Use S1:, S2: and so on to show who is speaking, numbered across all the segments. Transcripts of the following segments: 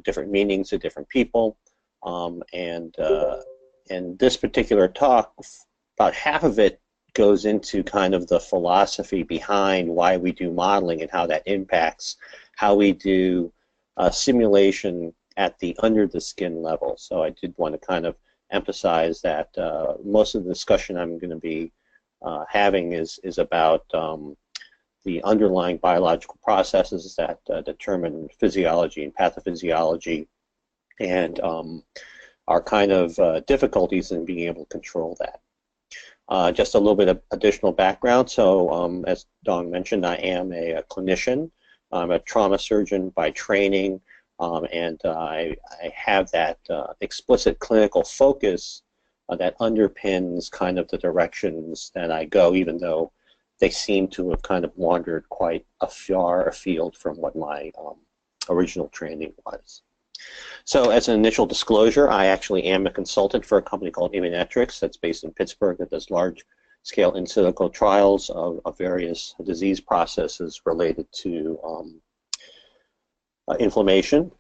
S1: different meanings to different people. And this particular talk, about half of it goes into kind of the philosophy behind why we do modeling and how that impacts how we do simulation at the under the skin level. So I did want to kind of emphasize that most of the discussion I'm going to be having is about the underlying biological processes that determine physiology and pathophysiology, and our kind of difficulties in being able to control that. Just a little bit of additional background. So as Dawn mentioned, I am a clinician. I'm a trauma surgeon by training, and I have that explicit clinical focus that underpins kind of the directions that I go, even though they seem to have kind of wandered quite far afield from what my original training was. So as an initial disclosure, I actually am a consultant for a company called Immunetrics that's based in Pittsburgh that does large-scale in silico trials of various disease processes related to inflammation.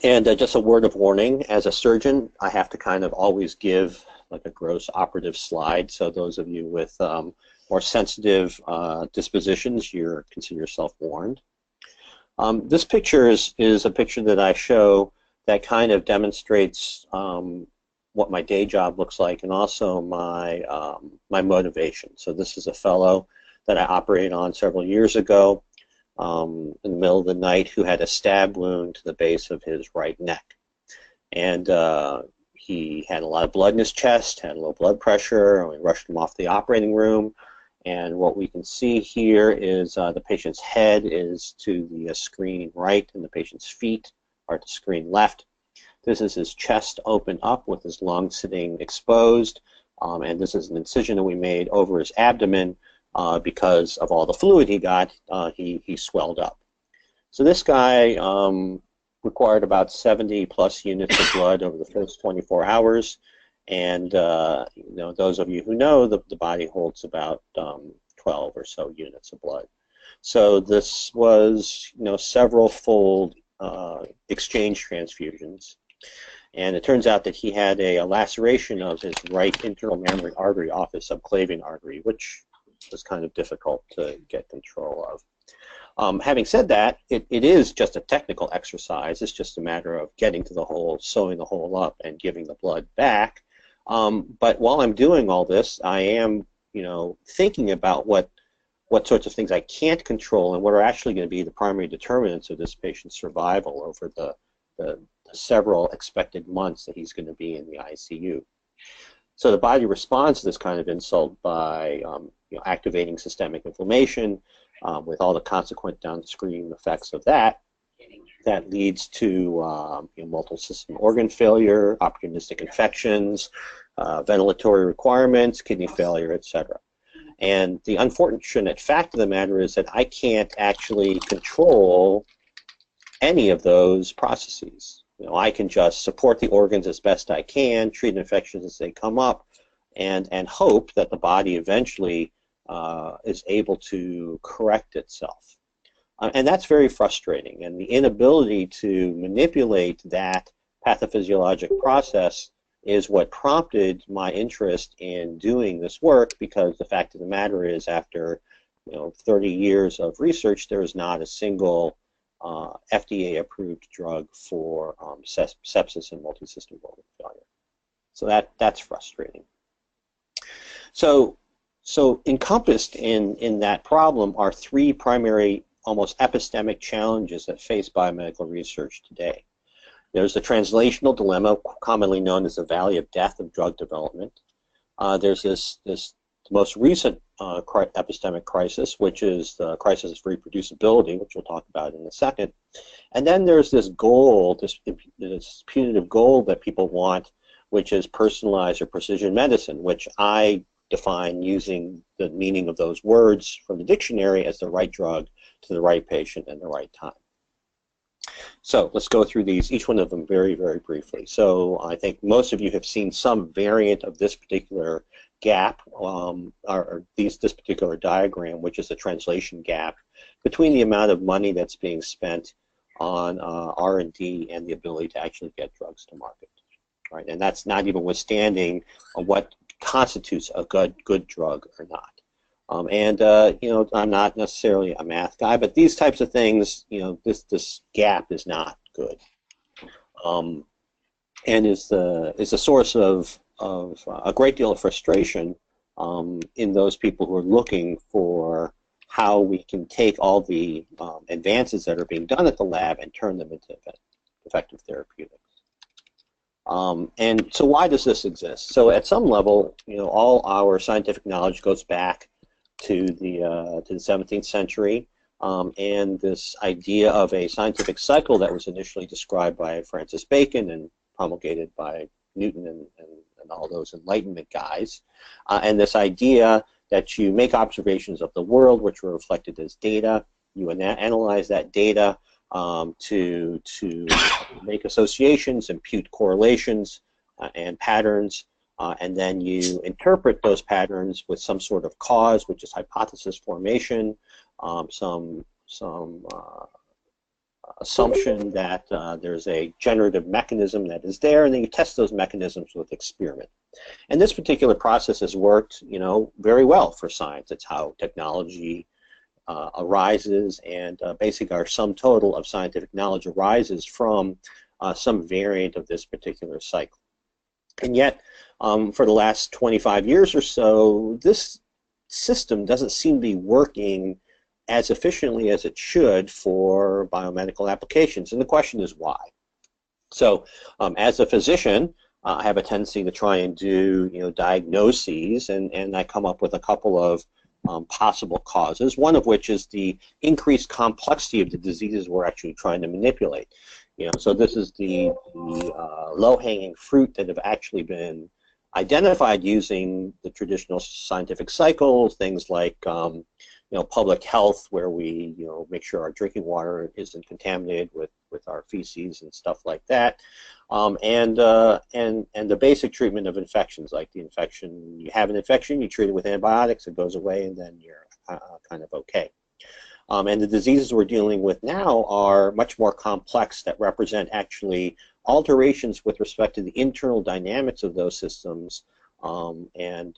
S1: And just a word of warning, as a surgeon, I have to kind of always give like a gross operative slide, so those of you with more sensitive dispositions, consider yourself warned. This picture is a picture that I show that kind of demonstrates what my day job looks like, and also my my motivation. So this is a fellow that I operated on several years ago in the middle of the night, who had a stab wound to the base of his right neck, and he had a lot of blood in his chest, had low blood pressure, and we rushed him off the operating room. And what we can see here is the patient's head is to the screen right, and the patient's feet are to screen left. This is his chest open up with his lungs sitting exposed, and this is an incision that we made over his abdomen because of all the fluid he got. He swelled up. So this guy required about 70 plus units of blood over the first 24 hours. And those of you who know, the body holds about 12 or so units of blood. So this was several-fold exchange transfusions. And it turns out that he had a laceration of his right internal mammary artery off his subclavian artery, which was kind of difficult to get control of. Having said that, it is just a technical exercise. It's just a matter of getting to the hole, sewing the hole up, and giving the blood back. But while I'm doing all this, I am, thinking about what sorts of things I can't control and what are actually going to be the primary determinants of this patient's survival over the several expected months that he's going to be in the ICU. So the body responds to this kind of insult by activating systemic inflammation with all the consequent downstream effects of that. That leads to multiple system organ failure, opportunistic infections, ventilatory requirements, kidney failure, etc. And the unfortunate fact of the matter is that I can't actually control any of those processes. I can just support the organs as best I can, treat infections as they come up, and hope that the body eventually is able to correct itself. And that's very frustrating, and the inability to manipulate that pathophysiologic process is what prompted my interest in doing this work, because the fact of the matter is, after 30 years of research, there is not a single FDA-approved drug for sepsis and multisystem organ failure. So that's frustrating. So encompassed in that problem are three primary, almost epistemic challenges that face biomedical research today. There's the translational dilemma, commonly known as the valley of death of drug development. There's this most recent epistemic crisis, which is the crisis of reproducibility, which we'll talk about in a second. And then there's this goal, this punitive goal that people want, which is personalized or precision medicine, which I define using the meaning of those words from the dictionary as the right drug to the right patient and the right time. So let's go through each one of them very, very briefly. So I think most of you have seen some variant of this particular gap, this particular diagram, which is the translation gap between the amount of money that's being spent on R&D and the ability to actually get drugs to market, right? And that's not even withstanding what constitutes a good drug or not. You know, I'm not necessarily a math guy, but these types of things, you know, this gap is not good, and is the source of a great deal of frustration in those people who are looking for how we can take all the advances that are being done at the lab and turn them into effective therapeutics. And so why does this exist? So at some level, you know, all our scientific knowledge goes back to the 17th century, and this idea of a scientific cycle that was initially described by Francis Bacon and promulgated by Newton and all those Enlightenment guys, and this idea that you make observations of the world which were reflected as data, you analyze that data to make associations, impute correlations and patterns, and then you interpret those patterns with some sort of cause, which is hypothesis formation, some assumption that there's a generative mechanism that is there, and then you test those mechanisms with experiment. And this particular process has worked, you know, very well for science. It's how technology arises, and basically our sum total of scientific knowledge arises from some variant of this particular cycle. And yet, for the last 25 years or so, this system doesn't seem to be working as efficiently as it should for biomedical applications. And the question is why? So, as a physician, I have a tendency to try and do, you know, diagnoses, and I come up with a couple of possible causes, one of which is the increased complexity of the diseases we're actually trying to manipulate. You know, so this is the low-hanging fruit that have actually been identified using the traditional scientific cycles, things like you know, public health, where we, you know, make sure our drinking water isn't contaminated with our feces and stuff like that, and the basic treatment of infections, like the infection, you have an infection, you treat it with antibiotics, it goes away, and then you're kind of okay. And the diseases we're dealing with now are much more complex, that represent actually alterations with respect to the internal dynamics of those systems, and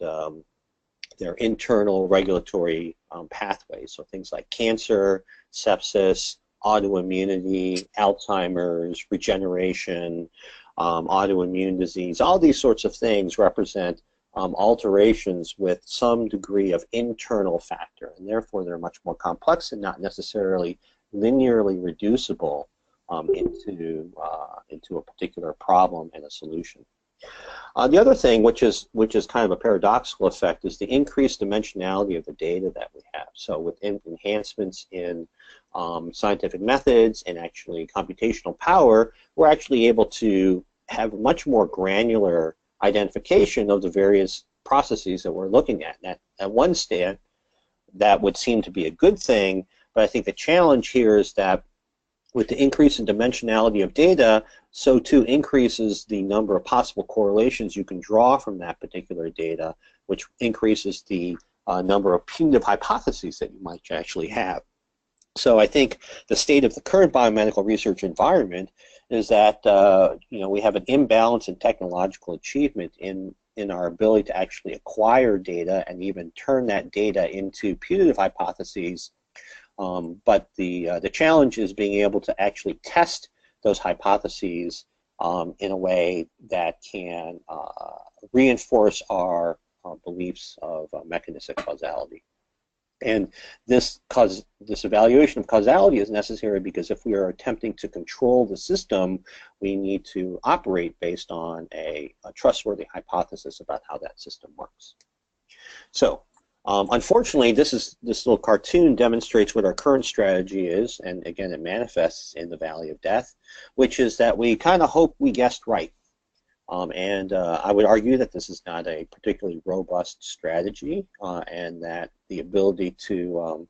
S1: their internal regulatory pathways. So things like cancer, sepsis, autoimmunity, Alzheimer's, regeneration, autoimmune disease, all these sorts of things represent alterations with some degree of internal factor, and therefore they're much more complex and not necessarily linearly reducible into a particular problem and a solution. The other thing, which is kind of a paradoxical effect, is the increased dimensionality of the data that we have. So with enhancements in scientific methods and actually computational power, we're actually able to have much more granular identification of the various processes that we're looking at. And at one step, that would seem to be a good thing, but I think the challenge here is that with the increase in dimensionality of data, so too increases the number of possible correlations you can draw from that particular data, which increases the number of punitive hypotheses that you might actually have. So I think the state of the current biomedical research environment is that you know, we have an imbalance in technological achievement in our ability to actually acquire data and even turn that data into punitive hypotheses. But the challenge is being able to actually test those hypotheses in a way that can reinforce our beliefs of mechanistic causality. And this evaluation of causality is necessary because if we are attempting to control the system, we need to operate based on a trustworthy hypothesis about how that system works. So, unfortunately, this little cartoon demonstrates what our current strategy is, and again, it manifests in the Valley of Death, which is that we kind of hope we guessed right. I would argue that this is not a particularly robust strategy, and that the ability to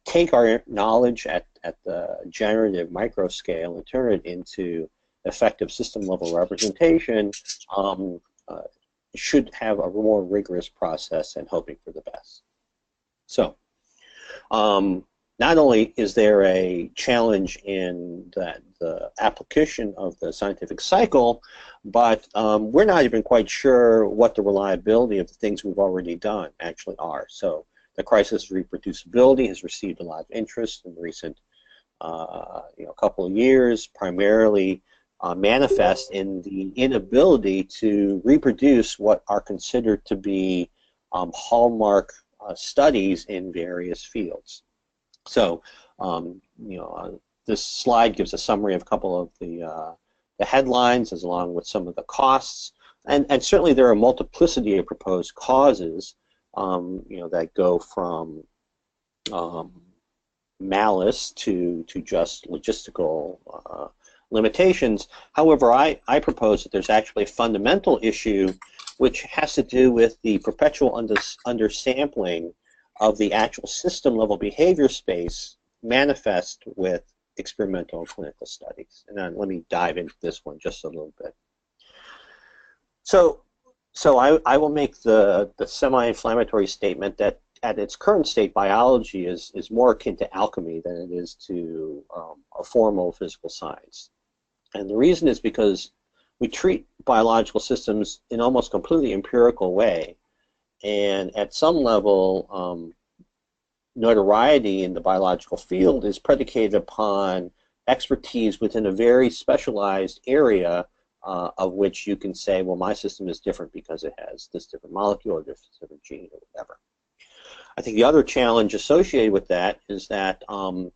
S1: take our knowledge at the generative micro scale and turn it into effective system-level representation should have a more rigorous process and hoping for the best. So, not only is there a challenge in that the application of the scientific cycle, but we're not even quite sure what the reliability of the things we've already done actually are. So the crisis of reproducibility has received a lot of interest in recent couple of years, primarily manifest in the inability to reproduce what are considered to be hallmark studies in various fields. So, this slide gives a summary of a couple of the headlines, as along with some of the costs, and certainly there are a multiplicity of proposed causes, that go from malice to just logistical limitations. However, I propose that there's actually a fundamental issue which has to do with the perpetual undersampling of the actual system-level behavior space manifest with experimental and clinical studies. And then let me dive into this one just a little bit. So I will make the semi-inflammatory statement that at its current state, biology is more akin to alchemy than it is to a formal physical science. And the reason is because we treat biological systems in almost completely empirical way. And at some level, notoriety in the biological field is predicated upon expertise within a very specialized area of which you can say, well, my system is different because it has this different molecule or this different gene or whatever. I think the other challenge associated with that is that you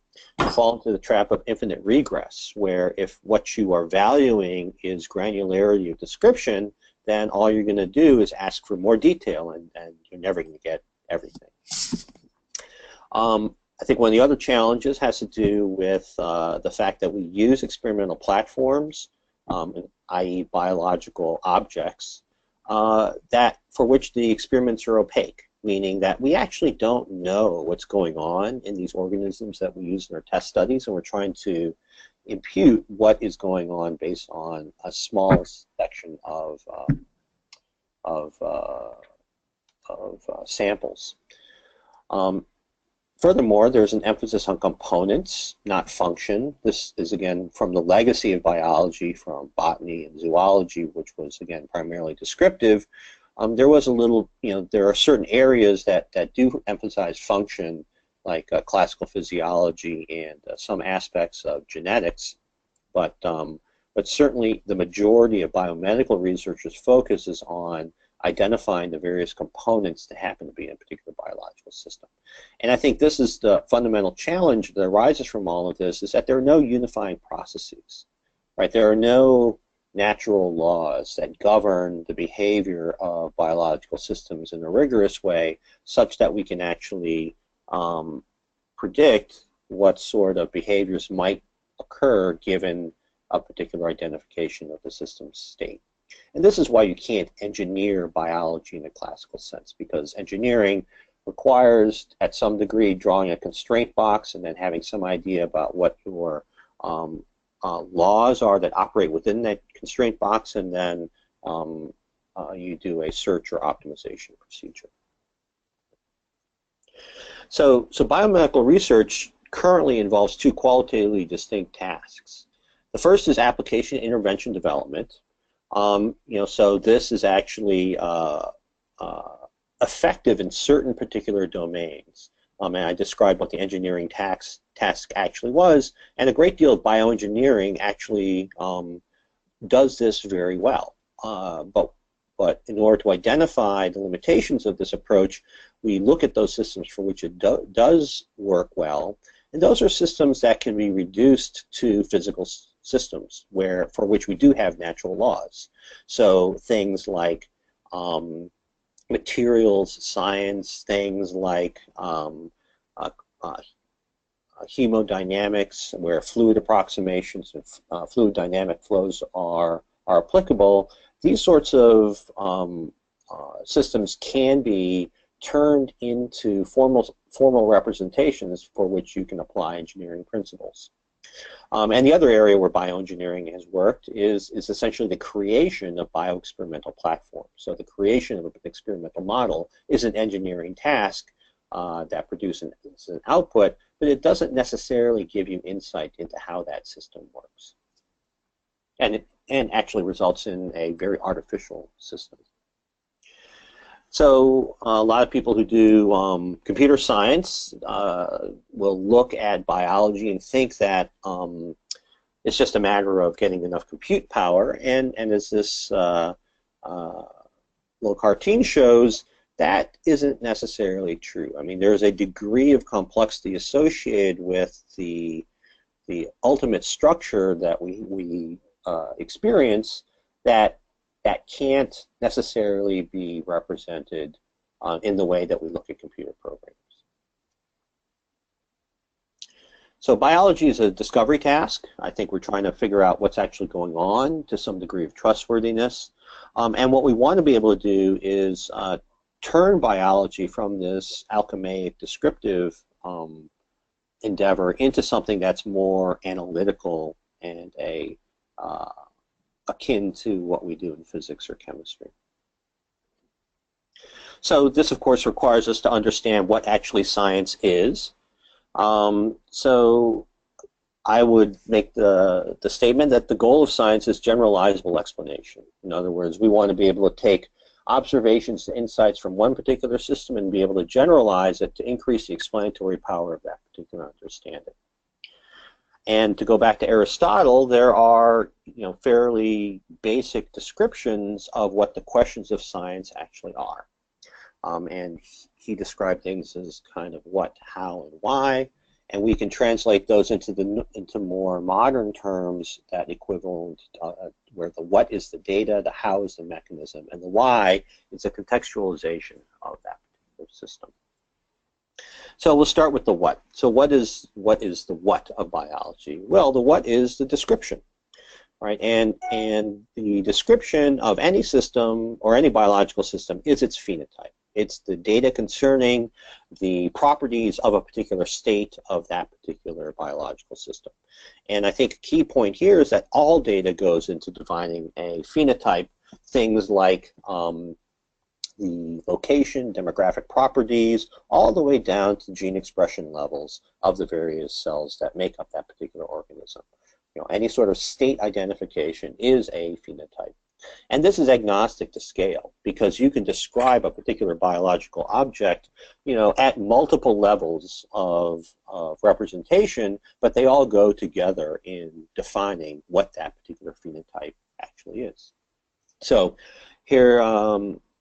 S1: fall into the trap of infinite regress, where if what you are valuing is granularity of description, then all you're going to do is ask for more detail, and you're never going to get everything. I think one of the other challenges has to do with the fact that we use experimental platforms, i.e. biological objects, that for which the experiments are opaque, meaning that we actually don't know what's going on in these organisms that we use in our test studies, and we're trying to impute what is going on based on a small section of samples. Furthermore, there's an emphasis on components, not function. This is, again, from the legacy of biology from botany and zoology, which was, again, primarily descriptive. There was a little, there are certain areas that do emphasize function, like classical physiology and some aspects of genetics, but certainly the majority of biomedical researchers focuses on identifying the various components that happen to be in a particular biological system. And I think this is the fundamental challenge that arises from all of this, is that there are no unifying processes, right? There are no natural laws that govern the behavior of biological systems in a rigorous way, such that we can actually predict what sort of behaviors might occur given a particular identification of the system's state. And this is why you can't engineer biology in a classical sense, because engineering requires, at some degree, drawing a constraint box and then having some idea about what your laws are that operate within that constraint box, and then you do a search or optimization procedure. So biomedical research currently involves two qualitatively distinct tasks. The first is application intervention development. So this is actually effective in certain particular domains. And I described what the engineering task actually was, and a great deal of bioengineering actually does this very well. But in order to identify the limitations of this approach, we look at those systems for which it does work well, and those are systems that can be reduced to physical systems, for which we do have natural laws. So things like materials science, things like hemodynamics, where fluid approximations and fluid dynamic flows are applicable. These sorts of systems can be turned into formal representations for which you can apply engineering principles. And the other area where bioengineering has worked is essentially the creation of bioexperimental platforms. So the creation of an experimental model is an engineering task that produces an output, but it doesn't necessarily give you insight into how that system works. And actually results in a very artificial system. So a lot of people who do computer science will look at biology and think that it's just a matter of getting enough compute power, and as this little cartoon shows, that isn't necessarily true. I mean, there's a degree of complexity associated with the ultimate structure that we experience that can't necessarily be represented in the way that we look at computer programs. So biology is a discovery task. I think we're trying to figure out what's actually going on to some degree of trustworthiness. And what we want to be able to do is turn biology from this alchemaic descriptive endeavor into something that's more analytical and akin to what we do in physics or chemistry. So this, of course, requires us to understand what actually science is. So I would make the statement that the goal of science is generalizable explanation. In other words, we want to be able to take observations and insights from one particular system and be able to generalize it to increase the explanatory power of that particular understanding. And to go back to Aristotle, there are fairly basic descriptions of what the questions of science actually are. And he described things as kind of what, how, and why, and we can translate those into more modern terms that equivalent where the what is the data, the how is the mechanism, and the why is a contextualization of that particular system. So we'll start with the what. So what is the what of biology? Well, the what is the description, right? And the description of any system or any biological system is its phenotype. It's the data concerning the properties of a particular state of that particular biological system. And I think a key point here is that all data goes into defining a phenotype, things like the location, demographic properties, all the way down to gene expression levels of the various cells that make up that particular organism. Any sort of state identification is a phenotype. And this is agnostic to scale, because you can describe a particular biological object, at multiple levels of representation, but they all go together in defining what that particular phenotype actually is. So here,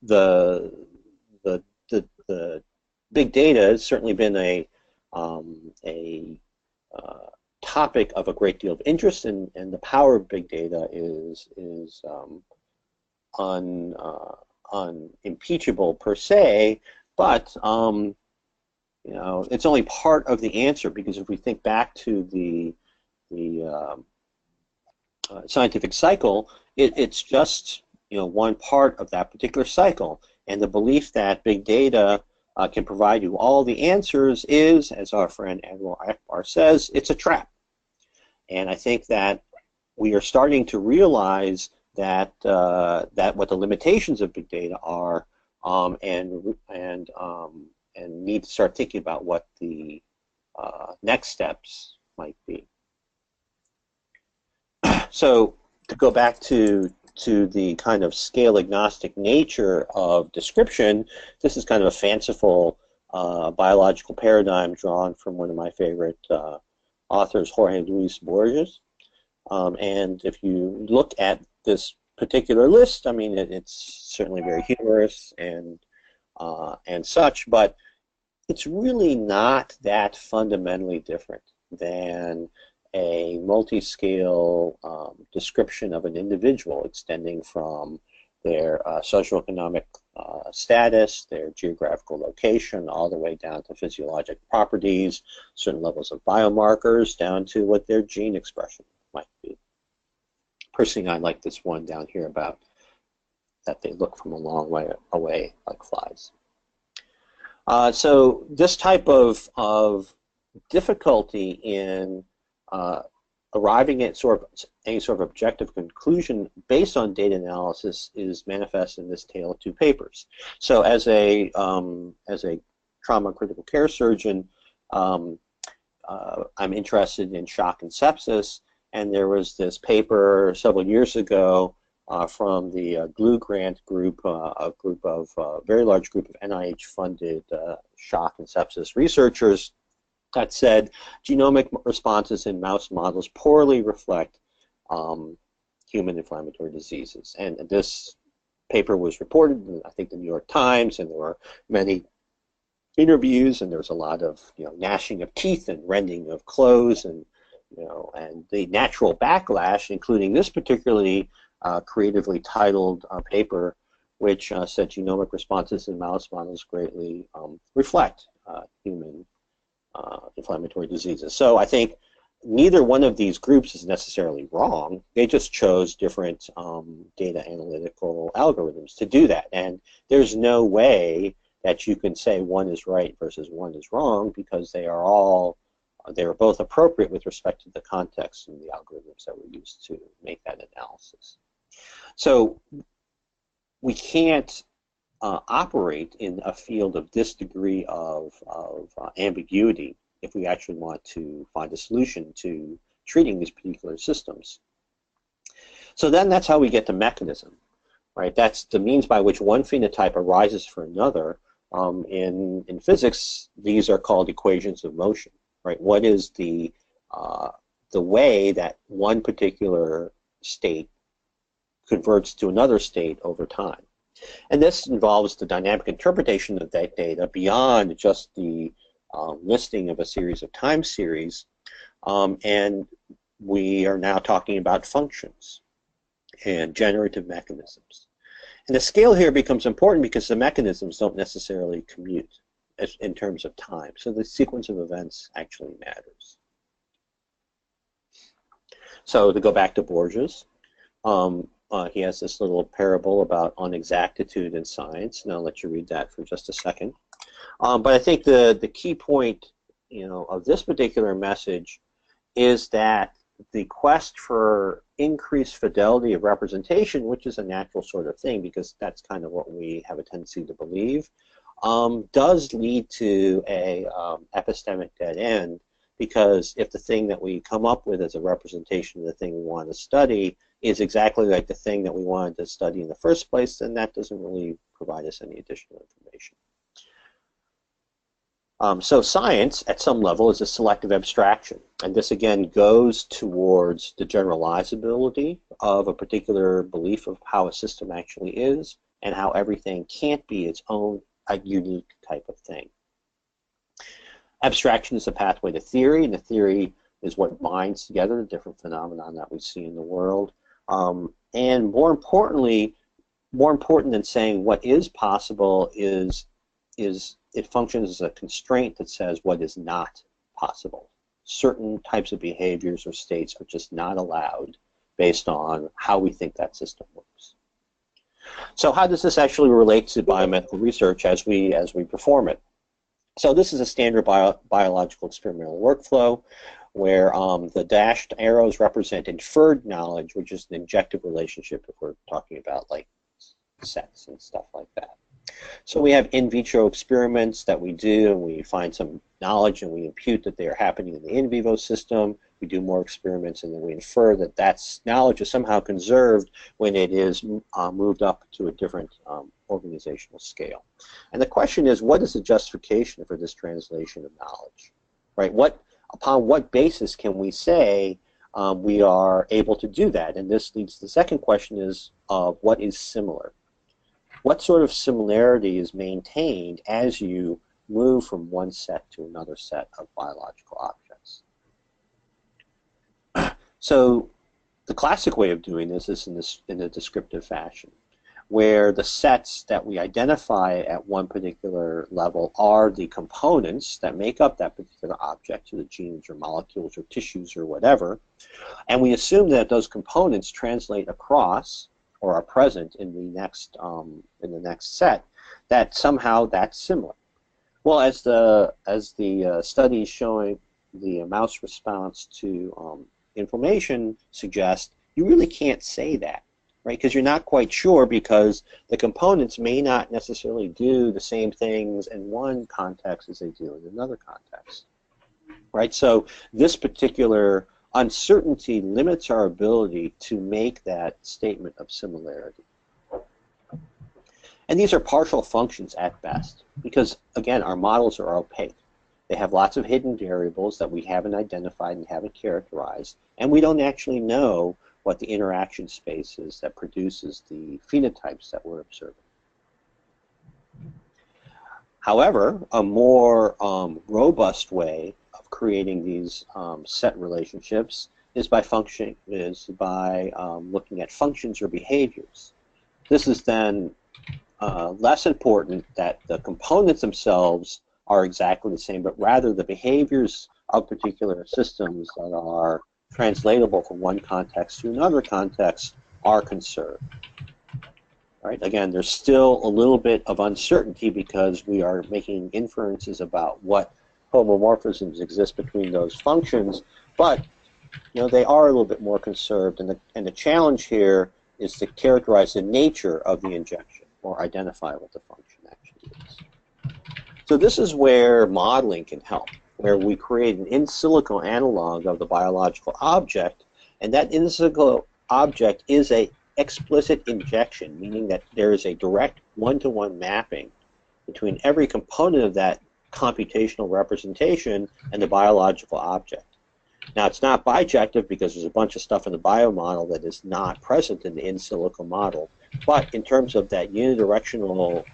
S1: the big data has certainly been a topic of a great deal of interest, and the power of big data is unimpeachable per se, but it's only part of the answer, because if we think back to the scientific cycle, it's just one part of that particular cycle, and the belief that big data can provide you all the answers is, as our friend Admiral Akbar says, it's a trap. And I think that we are starting to realize that what the limitations of big data are, and need to start thinking about what the next steps might be. So to go back to the kind of scale agnostic nature of description, this is kind of a fanciful biological paradigm drawn from one of my favorite authors, Jorge Luis Borges. And if you look at this particular list, I mean, it's certainly very humorous and such, but it's really not that fundamentally different than a multi-scale description of an individual, extending from their socioeconomic status, their geographical location, all the way down to physiologic properties, certain levels of biomarkers, down to what their gene expression might be. Personally, I like this one down here about that they look from a long way away like flies. So this type of difficulty in arriving at any sort of objective conclusion based on data analysis is manifest in this tale of two papers. So as a trauma critical care surgeon, I'm interested in shock and sepsis, and there was this paper several years ago from the GLUE grant group, a very large group of NIH-funded shock and sepsis researchers that said genomic responses in mouse models poorly reflect human inflammatory diseases. And this paper was reported in, I think, the New York Times, and there were many interviews, and there was a lot of gnashing of teeth and rending of clothes, and and the natural backlash, including this particularly creatively titled paper, which said genomic responses in mouse models greatly reflect human inflammatory diseases. So I think neither one of these groups is necessarily wrong. They just chose different data analytical algorithms to do that. And there's no way that you can say one is right versus one is wrong, because they are both appropriate with respect to the context and the algorithms that were used to make that analysis. So we can't operate in a field of this degree of ambiguity if we actually want to find a solution to treating these particular systems. So then that's how we get to mechanism, right? That's the means by which one phenotype arises for another. In physics, these are called equations of motion, right? What is the way that one particular state converts to another state over time? And this involves the dynamic interpretation of that data beyond just the listing of a series of time series, and we are now talking about functions and generative mechanisms. And the scale here becomes important because the mechanisms don't necessarily commute in terms of time, so the sequence of events actually matters. So to go back to Borges, he has this little parable about inexactitude in science, and I'll let you read that for just a second. But I think the key point, of this particular message is that the quest for increased fidelity of representation, which is a natural sort of thing because that's kind of what we have a tendency to believe, does lead to a epistemic dead end, because if the thing that we come up with as a representation of the thing we want to study is exactly like the thing that we wanted to study in the first place, then that doesn't really provide us any additional information. So science, at some level, is a selective abstraction, and this again goes towards the generalizability of a particular belief of how a system actually is, and how everything can't be its own unique type of thing. Abstraction is a pathway to theory, and the theory is what binds together the different phenomena that we see in the world. And more importantly, more important than saying what is possible is it functions as a constraint that says what is not possible. Certain types of behaviors or states are just not allowed based on how we think that system works. So how does this actually relate to biomedical research as we perform it? So this is a standard biological experimental workflow where the dashed arrows represent inferred knowledge, which is an injective relationship if we're talking about like sets and stuff like that. So we have in vitro experiments that we do, and we find some knowledge and we impute that they are happening in the in vivo system. We do more experiments and then we infer that that knowledge is somehow conserved when it is moved up to a different organizational scale. And the question is, what is the justification for this translation of knowledge? Right? Upon what basis can we say we are able to do that? And this leads to the second question is, what is similar? What sort of similarity is maintained as you move from one set to another set of biological objects? So the classic way of doing this is in a descriptive fashion, where the sets that we identify at one particular level are the components that make up that particular object, the genes or molecules or tissues or whatever, and we assume that those components translate across or are present in the next set, that somehow that's similar. Well, as the studies showing the mouse response to inflammation suggest, you really can't say that, right? Because you're not quite sure, because the components may not necessarily do the same things in one context as they do in another context. right? So this particular uncertainty limits our ability to make that statement of similarity. And these are partial functions at best, because again, our models are opaque. They have lots of hidden variables that we haven't identified and haven't characterized, and we don't actually know what the interaction space is that produces the phenotypes that we're observing. However, a more robust way of creating these set relationships is by looking at functions or behaviors. This is then less important that the components themselves are exactly the same, but rather the behaviors of particular systems that are translatable from one context to another context are conserved. Right? Again, there's still a little bit of uncertainty because we are making inferences about what homomorphisms exist between those functions, but they are a little bit more conserved, and the challenge here is to characterize the nature of the injection or identify what the function actually is. So this is where modeling can help, where we create an in silico analog of the biological object, and that in silico object is a explicit injection, meaning that there is a direct one-to-one mapping between every component of that computational representation and the biological object. Now, it's not bijective because there's a bunch of stuff in the biomodel that is not present in the in silico model, but in terms of that unidirectional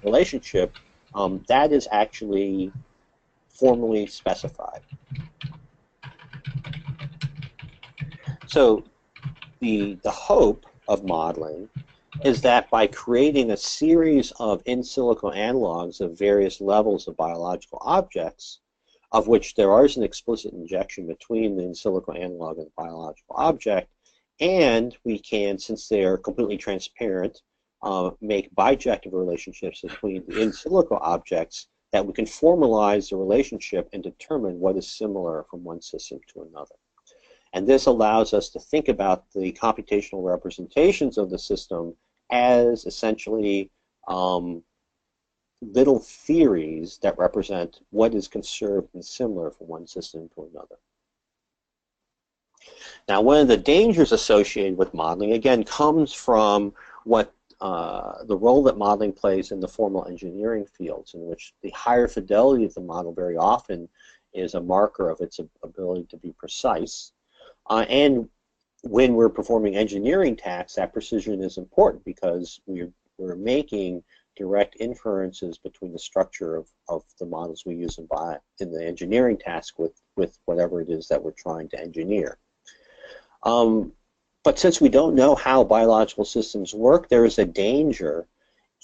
S1: relationship, that is actually formally specified. So the hope of modeling is that by creating a series of in silico analogs of various levels of biological objects, of which there is an explicit injection between the in silico analog and the biological object, and we can, since they are completely transparent, make bijective relationships between the in silico objects, that we can formalize the relationship and determine what is similar from one system to another. And this allows us to think about the computational representations of the system as essentially little theories that represent what is conserved and similar from one system to another. Now, one of the dangers associated with modeling, again, comes from what the role that modeling plays in the formal engineering fields, in which the higher fidelity of the model very often is a marker of its ability to be precise. And when we're performing engineering tasks, that precision is important because we're making direct inferences between the structure of the models we use in the engineering task with whatever it is that we're trying to engineer. But since we don't know how biological systems work, there is a danger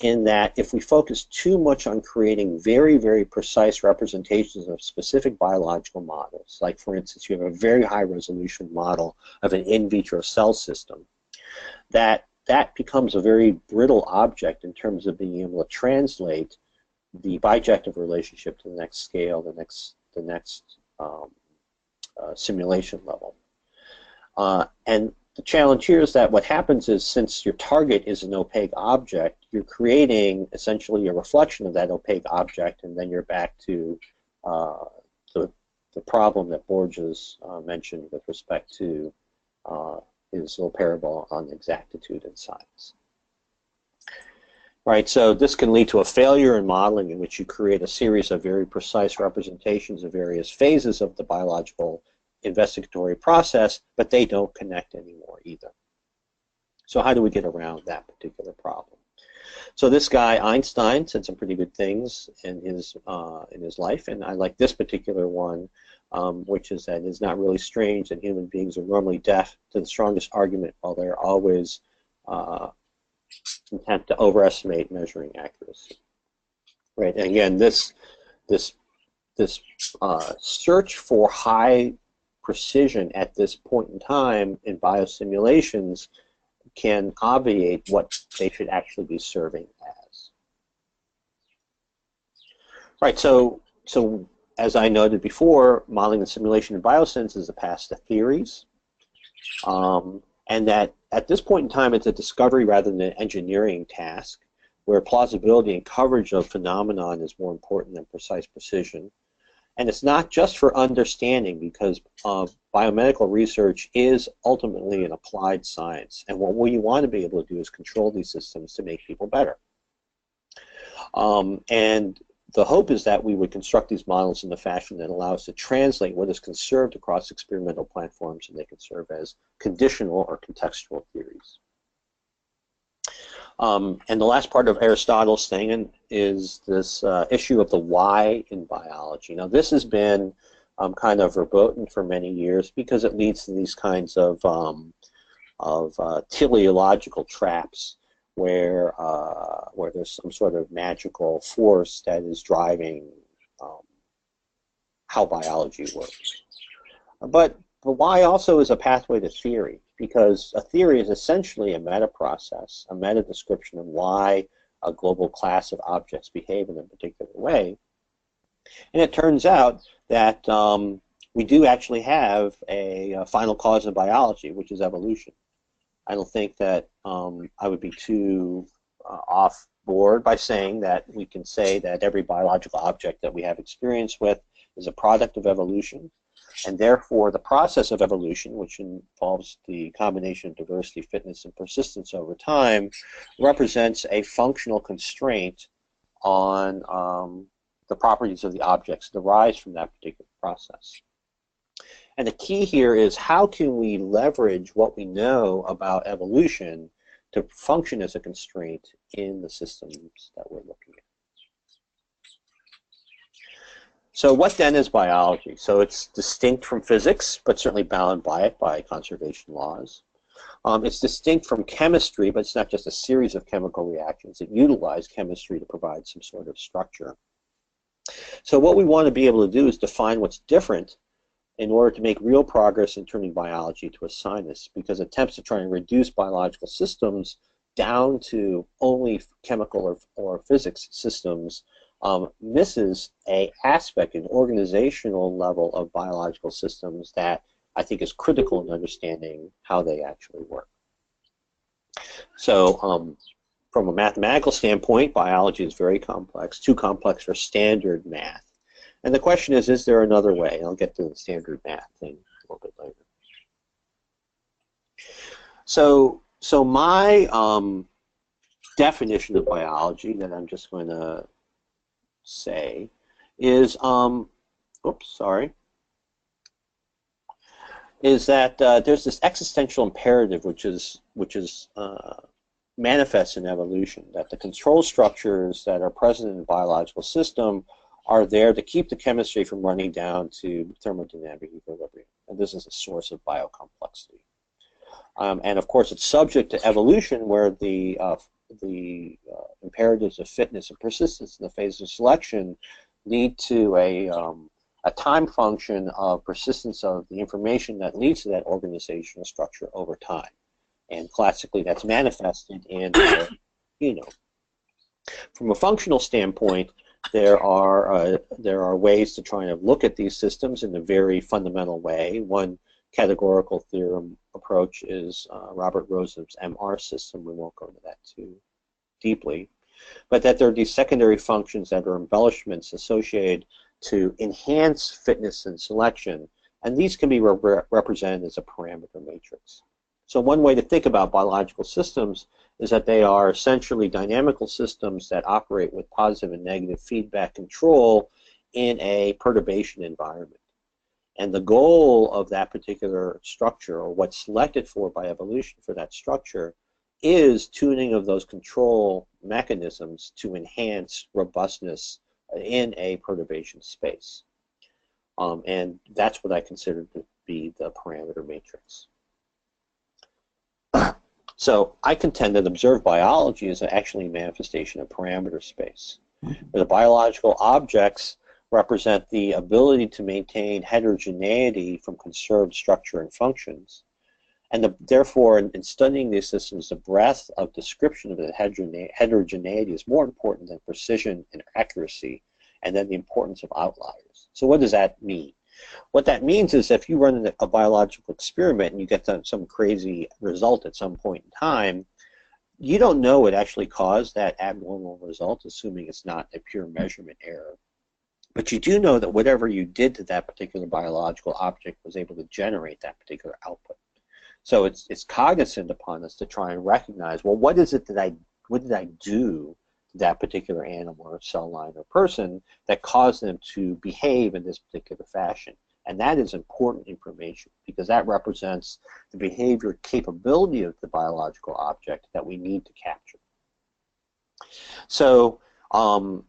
S1: in that if we focus too much on creating very, very precise representations of specific biological models, like for instance, you have a very high resolution model of an in vitro cell system, that becomes a very brittle object in terms of being able to translate the bijective relationship to the next scale, the next simulation level. And the challenge here is that what happens is, since your target is an opaque object, you're creating essentially a reflection of that opaque object, and then you're back to the problem that Borges mentioned with respect to his little parable on exactitude in science. Right, so this can lead to a failure in modeling in which you create a series of very precise representations of various phases of the biological investigatory process, but they don't connect anymore either. So how do we get around that particular problem? So this guy, Einstein, said some pretty good things in his life, and I like this particular one, which is that it's not really strange that human beings are normally deaf to the strongest argument, while they're always content to overestimate measuring accuracy. Right, and again, this search for high precision at this point in time in biosimulations can obviate what they should actually be serving as. Right, so as I noted before, modeling and simulation in bioscience is a path to theories, and that at this point in time it's a discovery rather than an engineering task, where plausibility and coverage of phenomenon is more important than precise precision. And it's not just for understanding, because biomedical research is ultimately an applied science. And what we want to be able to do is control these systems to make people better. And the hope is that we would construct these models in a fashion that allows us to translate what is conserved across experimental platforms, and they can serve as conditional or contextual theories. And the last part of Aristotle's thing is this issue of the why in biology. Now, this has been kind of verboten for many years because it leads to these kinds of teleological traps where there's some sort of magical force that is driving how biology works. But why also is a pathway to theory, because a theory is essentially a meta-process, a meta-description of why a global class of objects behave in a particular way. And it turns out that we do actually have a final cause of biology, which is evolution. I don't think that I would be too off board by saying that we can say that every biological object that we have experience with is a product of evolution, and therefore the process of evolution, which involves the combination of diversity, fitness, and persistence over time, represents a functional constraint on the properties of the objects derived from that particular process. And the key here is, how can we leverage what we know about evolution to function as a constraint in the systems that we're looking at? So what then is biology? So it's distinct from physics, but certainly bound by it by conservation laws. It's distinct from chemistry, but it's not just a series of chemical reactions. It utilizes chemistry to provide some sort of structure. So what we want to be able to do is define what's different in order to make real progress in turning biology to a science, because attempts to try and reduce biological systems down to only chemical or physics systems misses an aspect, an organizational level of biological systems that I think is critical in understanding how they actually work. So from a mathematical standpoint, biology is very complex, too complex for standard math. And the question is there another way? I'll get to the standard math thing a little bit later. So my definition of biology that I'm just going to say is, is that there's this existential imperative which is manifest in evolution, that the control structures that are present in the biological system are there to keep the chemistry from running down to thermodynamic equilibrium. And this is a source of biocomplexity. And of course, it's subject to evolution, where the imperatives of fitness and persistence in the phase of selection lead to a time function of persistence of the information that leads to that organizational structure over time. And classically, that's manifested in our genome. From a functional standpoint, there are ways to try and look at these systems in a very fundamental way. One categorical theorem approach is Robert Rosen's MR system. We won't go into that too deeply, but that there are these secondary functions that are embellishments associated to enhance fitness and selection, and these can be represented as a parameter matrix. So one way to think about biological systems is that they are essentially dynamical systems that operate with positive and negative feedback control in a perturbation environment. And the goal of that particular structure, or what's selected for by evolution for that structure, is tuning of those control mechanisms to enhance robustness in a perturbation space. And that's what I consider to be the parameter matrix. So I contend that observed biology is actually a manifestation of parameter space, where the biological objects represent the ability to maintain heterogeneity from conserved structure and functions. And therefore, in studying these systems, the breadth of description of the heterogeneity is more important than precision and accuracy, and then the importance of outliers. So what does that mean? What that means is, if you run a biological experiment and you get some crazy result at some point in time, you don't know what actually caused that abnormal result, assuming it's not a pure measurement error. But you do know that whatever you did to that particular biological object was able to generate that particular output. So it's cognizant upon us to try and recognize, well, what is it that what did I do to that particular animal or cell line or person that caused them to behave in this particular fashion? And that is important information because that represents the behavior capability of the biological object that we need to capture. So I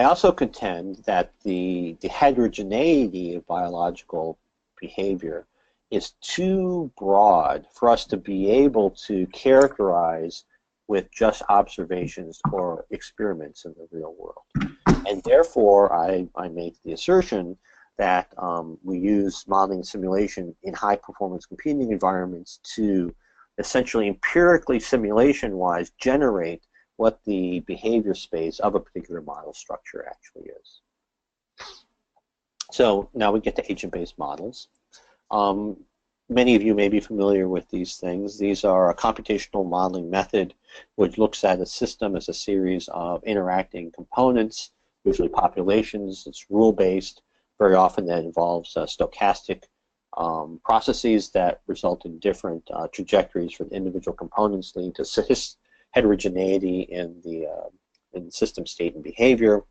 S1: also contend that the heterogeneity of biological behavior is too broad for us to be able to characterize with just observations or experiments in the real world. And therefore, I make the assertion that we use modeling and simulation in high-performance computing environments to essentially empirically, simulation-wise, generate what the behavior space of a particular model structure actually is. So now we get to agent-based models. Many of you may be familiar with these things. These are a computational modeling method which looks at a system as a series of interacting components, usually populations. It's rule-based. Very often that involves stochastic processes that result in different trajectories for the individual components, leading to heterogeneity in the system state and behavior.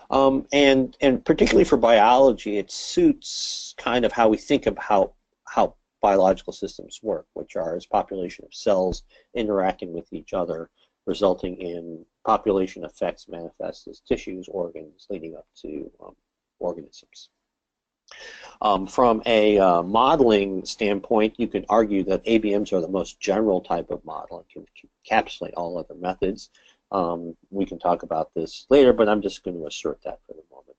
S1: And particularly for biology, it suits kind of how we think of how biological systems work, which are as population of cells interacting with each other, resulting in population effects manifest as tissues, organs, leading up to organisms. From a modeling standpoint, you can argue that ABMs are the most general type of model. It can encapsulate all other methods. We can talk about this later, but I'm just going to assert that for the moment.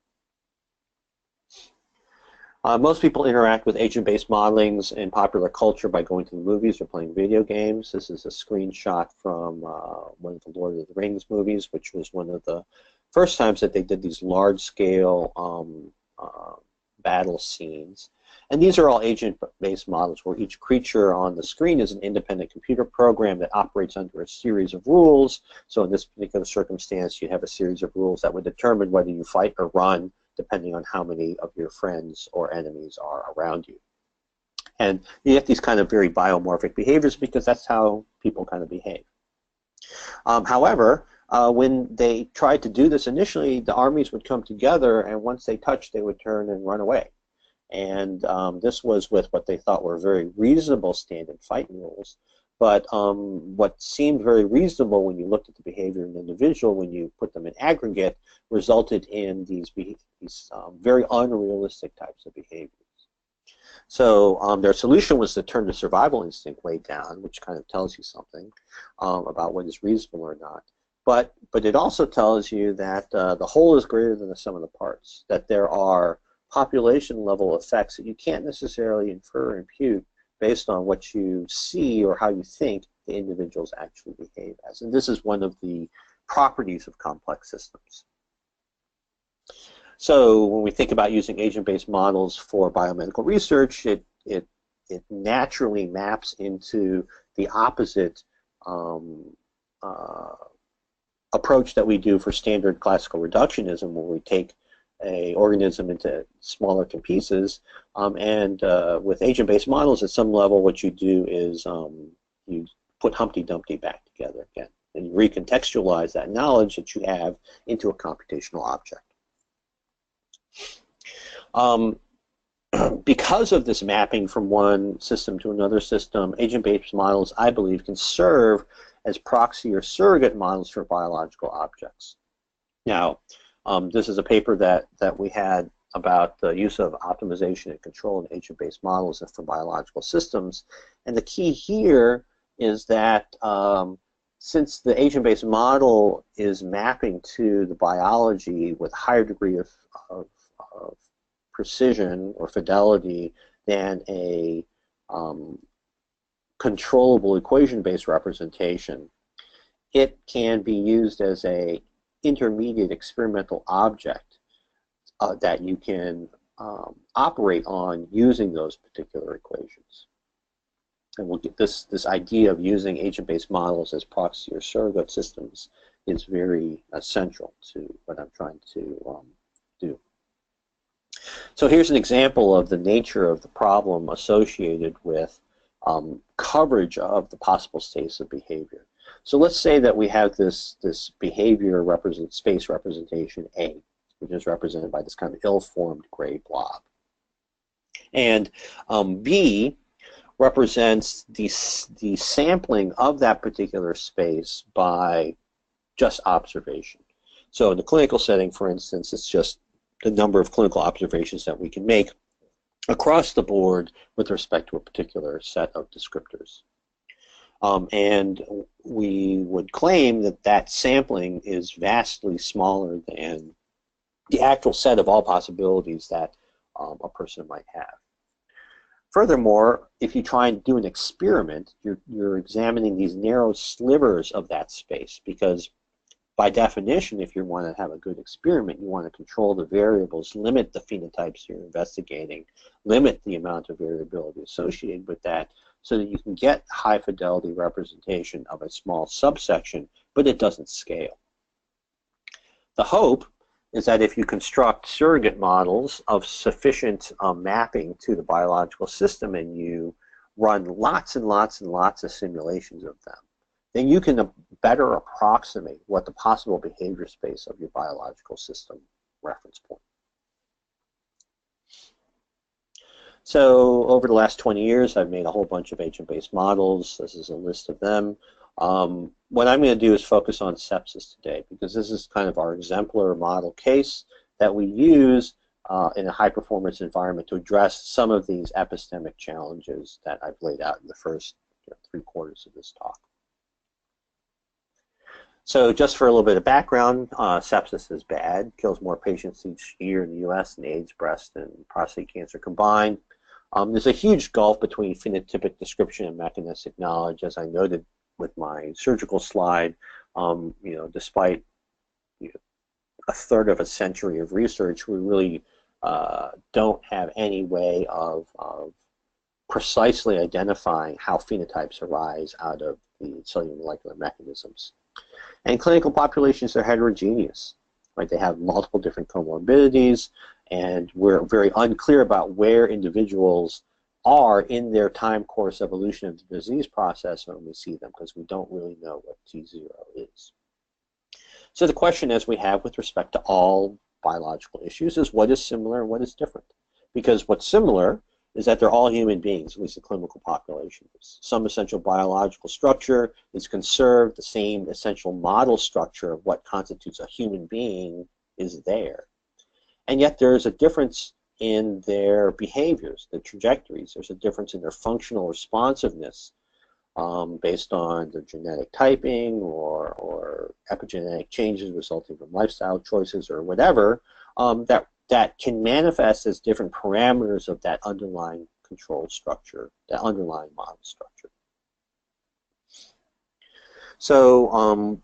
S1: Most people interact with agent-based modelings in popular culture by going to the movies or playing video games. This is a screenshot from one of the Lord of the Rings movies, which was one of the first times that they did these large-scale battle scenes. And these are all agent-based models where each creature on the screen is an independent computer program that operates under a series of rules. So in this particular circumstance, you have a series of rules that would determine whether you fight or run, depending on how many of your friends or enemies are around you. And you get these kind of very biomorphic behaviors because that's how people kind of behave. However, when they tried to do this initially, the armies would come together, and once they touched, they would turn and run away. And this was with what they thought were very reasonable standard fighting rules. But what seemed very reasonable when you looked at the behavior of an individual, when you put them in aggregate, resulted in these very unrealistic types of behaviors. So their solution was to turn the survival instinct way down, which kind of tells you something about what is reasonable or not. But it also tells you that the whole is greater than the sum of the parts, that there are population level effects that you can't necessarily infer or impute based on what you see or how you think the individuals actually behave as. And this is one of the properties of complex systems. So when we think about using agent-based models for biomedical research, it naturally maps into the opposite approach that we do for standard classical reductionism, where we take an organism into smaller pieces, and with agent-based models, at some level, what you do is you put Humpty Dumpty back together again, and you recontextualize that knowledge that you have into a computational object. Because of this mapping from one system to another system, agent-based models, I believe, can serve as proxy or surrogate models for biological objects. Now, this is a paper that we had about the use of optimization and control in agent-based models for biological systems. And the key here is that since the agent-based model is mapping to the biology with a higher degree of precision or fidelity than a controllable equation-based representation, it can be used as an intermediate experimental object that you can operate on using those particular equations. And we'll get this idea of using agent-based models as proxy or surrogate systems is very essential to what I'm trying to do. So here's an example of the nature of the problem associated with coverage of the possible states of behavior. So let's say that we have this behavior space representation A, which is represented by this kind of ill-formed gray blob. And B represents the sampling of that particular space by just observation. So in the clinical setting, for instance, it's just the number of clinical observations that we can make across the board with respect to a particular set of descriptors. And we would claim that that sampling is vastly smaller than the actual set of all possibilities that a person might have. Furthermore, if you try and do an experiment, you're examining these narrow slivers of that space, because by definition, if you want to have a good experiment, you want to control the variables, limit the phenotypes you're investigating, limit the amount of variability associated with that, so that you can get high fidelity representation of a small subsection, but it doesn't scale. The hope is that if you construct surrogate models of sufficient mapping to the biological system and you run lots and lots and lots of simulations of them, then you can better approximate what the possible behavior space of your biological system reference point. So over the last 20 years, I've made a whole bunch of agent-based models. This is a list of them. What I'm going to do is focus on sepsis today, because this is kind of our exemplar model case that we use in a high-performance environment to address some of these epistemic challenges that I've laid out in the first 3/4 of this talk. So just for a little bit of background, sepsis is bad, kills more patients each year in the US than AIDS, breast, and prostate cancer combined. There's a huge gulf between phenotypic description and mechanistic knowledge, as I noted with my surgical slide. Despite a third of a century of research, we really don't have any way of precisely identifying how phenotypes arise out of the cellular molecular mechanisms. And clinical populations are heterogeneous, right? They have multiple different comorbidities, and we're very unclear about where individuals are in their time course evolution of the disease process when we see them, because we don't really know what T0 is. So the question, as we have with respect to all biological issues, is what is similar and what is different? Because what's similar is that they're all human beings, at least the clinical population is. Some essential biological structure is conserved, the same essential model structure of what constitutes a human being is there. And yet there's a difference in their behaviors, their trajectories. There's a difference in their functional responsiveness based on their genetic typing or epigenetic changes resulting from lifestyle choices or whatever, that can manifest as different parameters of that underlying control structure, that underlying model structure. So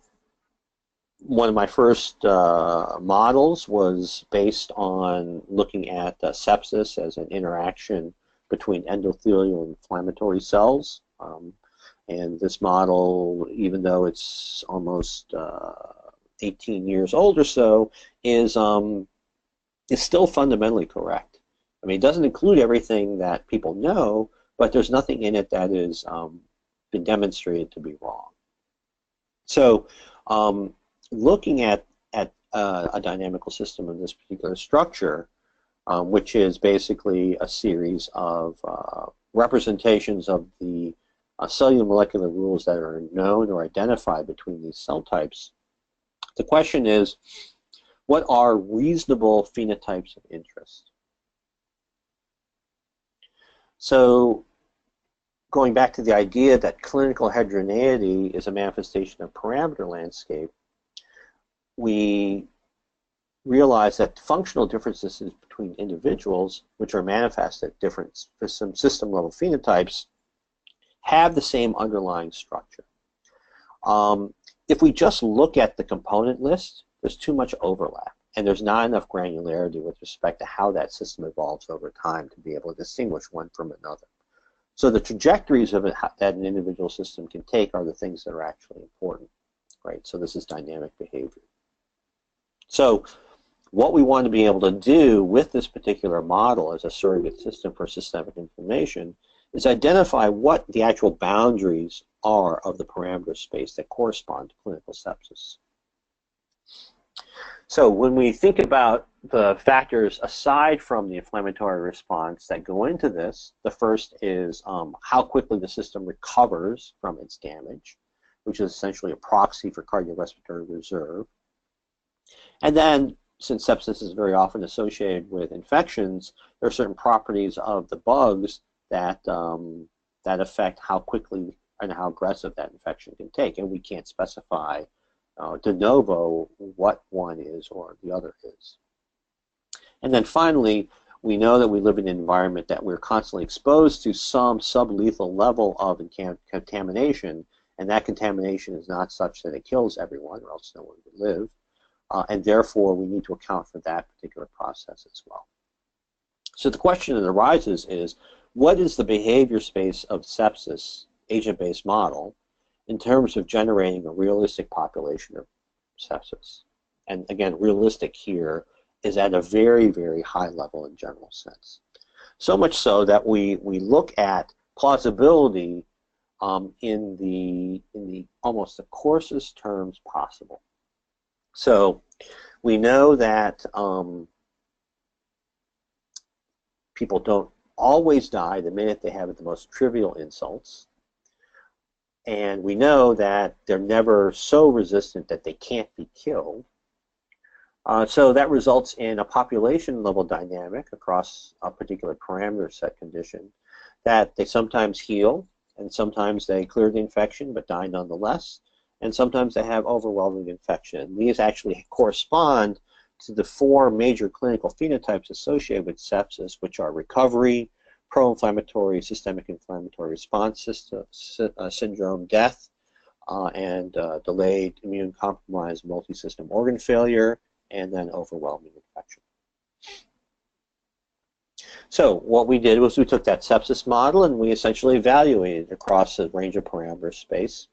S1: one of my first models was based on looking at sepsis as an interaction between endothelial and inflammatory cells. And this model, even though it's almost 18 years old or so, is still fundamentally correct. I mean, it doesn't include everything that people know, but there's nothing in it that has been demonstrated to be wrong. So looking at a dynamical system of this particular structure, which is basically a series of representations of the cellular molecular rules that are known or identified between these cell types, the question is, what are reasonable phenotypes of interest? So going back to the idea that clinical heterogeneity is a manifestation of parameter landscape, we realize that functional differences between individuals, which are manifest at different system-level phenotypes, have the same underlying structure. If we just look at the component list, there's too much overlap, and there's not enough granularity with respect to how that system evolves over time to be able to distinguish one from another. So the trajectories of it that an individual system can take are the things that are actually important. right? So this is dynamic behavior. So what we want to be able to do with this particular model as a surrogate system for systemic information is identify what the actual boundaries are of the parameter space that correspond to clinical sepsis. So when we think about the factors aside from the inflammatory response that go into this, the first is how quickly the system recovers from its damage, which is essentially a proxy for cardiorespiratory reserve. And then, since sepsis is very often associated with infections, there are certain properties of the bugs that, that affect how quickly and how aggressive that infection can take. And we can't specify de novo what one is or the other is. And then finally, we know that we live in an environment that we're constantly exposed to some sublethal level of contamination, and that contamination is not such that it kills everyone, or else no one would live. And therefore, we need to account for that particular process as well. So the question that arises is, what is the behavior space of sepsis, agent-based model, in terms of generating a realistic population of sepsis? And again, realistic here is at a very, very high level in general sense. So much so that we look at plausibility in the almost the coarsest terms possible. So we know that people don't always die the minute they have the most trivial insults. And we know that they're never so resistant that they can't be killed. So that results in a population level dynamic across a particular parameter set condition, that they sometimes heal, and sometimes they clear the infection but die nonetheless, and sometimes they have overwhelming infection. These actually correspond to the four major clinical phenotypes associated with sepsis, which are recovery, pro-inflammatory, systemic inflammatory response syndrome, death, and delayed immune compromise, multi-system organ failure, and then overwhelming infection. So what we did was we took that sepsis model and we essentially evaluated across a range of parameter space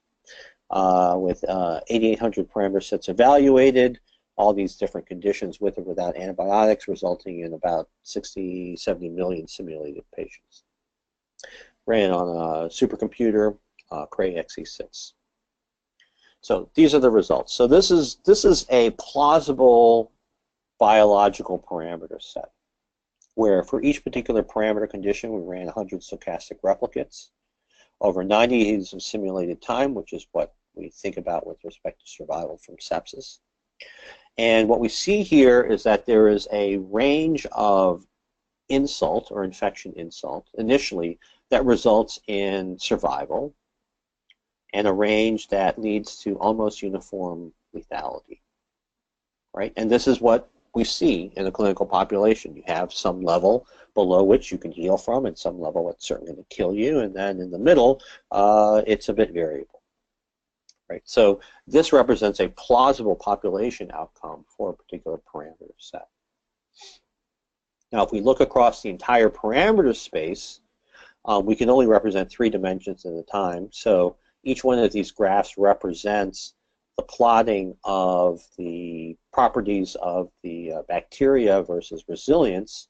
S1: with 8,800 parameter sets evaluated, all these different conditions with or without antibiotics, resulting in about 60, 70 million simulated patients. Ran on a supercomputer, Cray XE6. So these are the results. So this is a plausible biological parameter set, where for each particular parameter condition we ran 100 stochastic replicates over 90 days of simulated time, which is what we think about with respect to survival from sepsis. And what we see here is that there is a range of insult or infection insult initially that results in survival, and a range that leads to almost uniform lethality, right? And this is what we see in a clinical population. You have some level below which you can heal from, and some level that's certainly going to kill you, and then in the middle, it's a bit variable, right? So this represents a plausible population outcome for a particular parameter set. Now, if we look across the entire parameter space, we can only represent 3 dimensions at a time. So each one of these graphs represents the plotting of the properties of the bacteria versus resilience.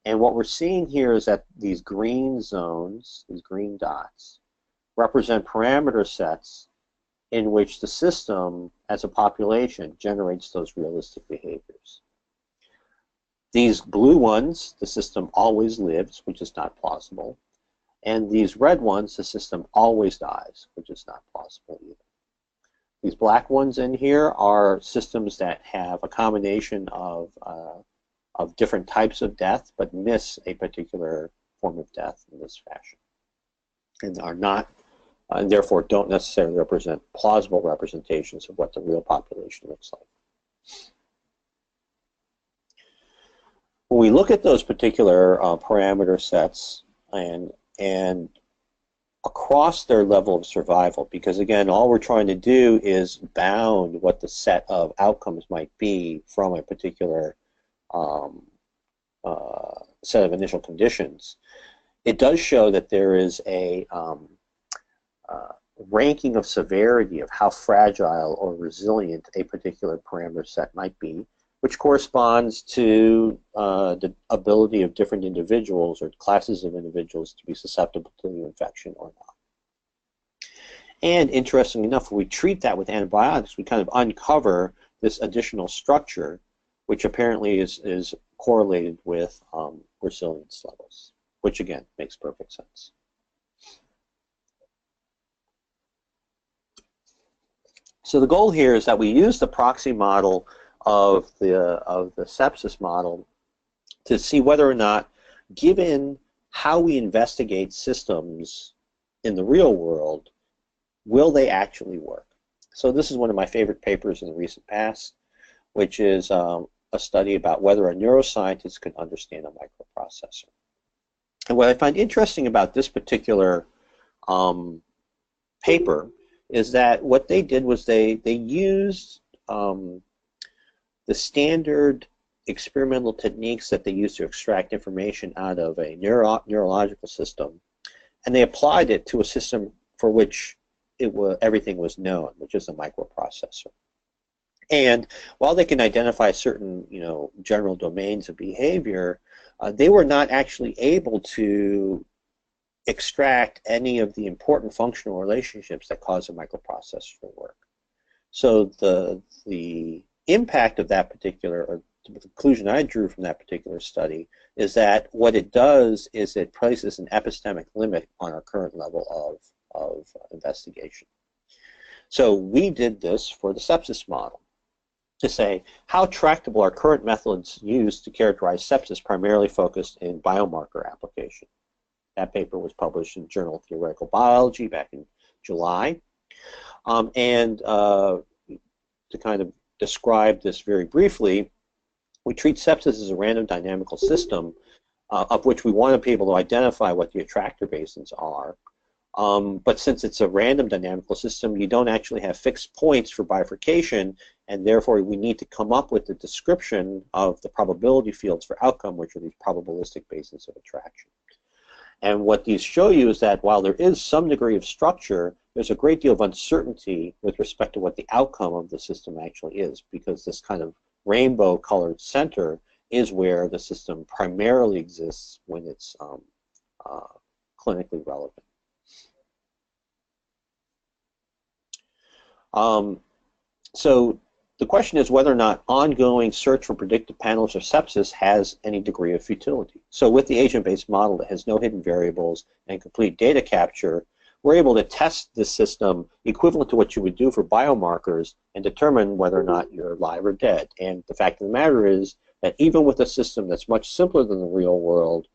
S1: And what we're seeing here is that these green zones, these green dots, represent parameter sets in which the system, as a population, generates those realistic behaviors. These blue ones, the system always lives, which is not plausible. And these red ones, the system always dies, which is not plausible either. These black ones in here are systems that have a combination of different types of death, but miss a particular form of death in this fashion, and are not, and therefore don't necessarily represent plausible representations of what the real population looks like. When we look at those particular parameter sets and across their level of survival, because again, all we're trying to do is bound what the set of outcomes might be from a particular set of initial conditions, it does show that there is a ranking of severity of how fragile or resilient a particular parameter set might be, which corresponds to the ability of different individuals or classes of individuals to be susceptible to the infection or not. And interestingly enough, when we treat that with antibiotics, we kind of uncover this additional structure, which apparently is correlated with resilience levels, which again makes perfect sense. So the goal here is that we use the proxy model of the sepsis model to see whether or not, given how we investigate systems in the real world, will they actually work? So this is one of my favorite papers in the recent past, which is a study about whether a neuroscientist can understand a microprocessor. And what I find interesting about this particular paper is that what they did was they used the standard experimental techniques that they use to extract information out of a neurological system, and they applied it to a system for which everything was known, which is a microprocessor. And while they can identify certain, general domains of behavior, they were not actually able to extract any of the important functional relationships that cause a microprocessor to work. So the impact of that particular, or the conclusion I drew from that particular study, is that what it does is it places an epistemic limit on our current level of investigation. So we did this for the sepsis model to say, how tractable are current methods used to characterize sepsis, primarily focused in biomarker application. That paper was published in Journal of Theoretical Biology back in July. And to kind of describe this very briefly, we treat sepsis as a random dynamical system of which we want to be able to identify what the attractor basins are. But since it's a random dynamical system, you don't actually have fixed points for bifurcation, and therefore we need to come up with a description of the probability fields for outcome, which are these probabilistic basins of attraction. And what these show you is that while there is some degree of structure, there's a great deal of uncertainty with respect to what the outcome of the system actually is, because this kind of rainbow-colored center is where the system primarily exists when it's clinically relevant. So the question is whether or not ongoing search for predictive panels of sepsis has any degree of futility. So with the agent-based model that has no hidden variables and complete data capture, we're able to test this system equivalent to what you would do for biomarkers and determine whether or not you're alive or dead. And the fact of the matter is that even with a system that's much simpler than the real world,